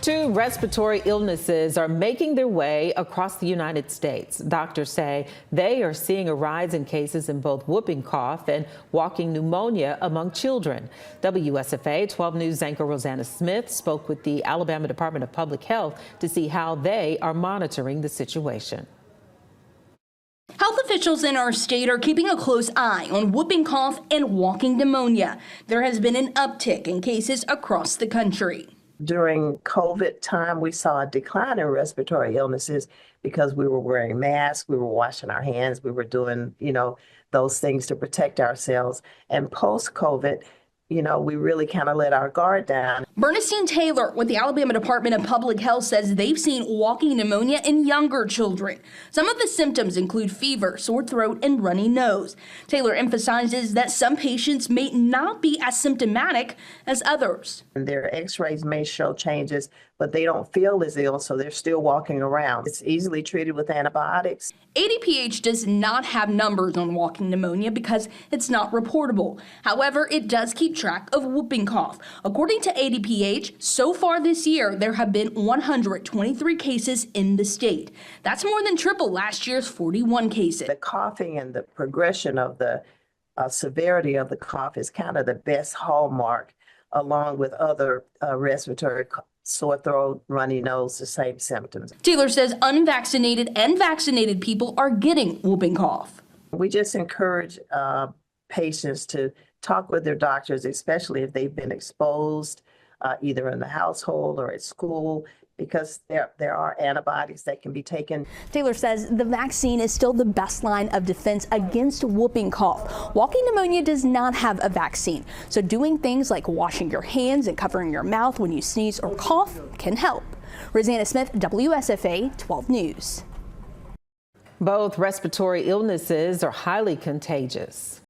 Two respiratory illnesses are making their way across the United States. Doctors say they are seeing a rise in cases in both whooping cough and walking pneumonia among children. WSFA 12 News anchor Rosanna Smith spoke with the Alabama Department of Public Health to see how they are monitoring the situation. Health officials in our state are keeping a close eye on whooping cough and walking pneumonia. There has been an uptick in cases across the country. During COVID time, we saw a decline in respiratory illnesses because we were wearing masks, we were washing our hands, we were doing, those things to protect ourselves. And post-COVID, we really kind of let our guard down. Bernstein Taylor with the Alabama Department of Public Health says they've seen walking pneumonia in younger children. Some of the symptoms include fever, sore throat, and runny nose. Taylor emphasizes that some patients may not be as symptomatic as others. And their x-rays may show changes, but they don't feel as ill, so they're still walking around. It's easily treated with antibiotics. ADPH does not have numbers on walking pneumonia because it's not reportable. However, it does keep track of whooping cough. According to ADPH, so far this year, there have been 123 cases in the state. That's more than triple last year's 41 cases. The coughing and the progression of the severity of the cough is kind of the best hallmark, along with other respiratory sore throat, runny nose, the same symptoms. Taylor says unvaccinated and vaccinated people are getting whooping cough. We just encourage patients to talk with their doctors, especially if they've been exposed either in the household or at school, because there are antibodies that can be taken. Taylor says the vaccine is still the best line of defense against whooping cough. Walking pneumonia does not have a vaccine, so doing things like washing your hands and covering your mouth when you sneeze or cough can help. Rosanna Smith, WSFA 12 News. Both respiratory illnesses are highly contagious.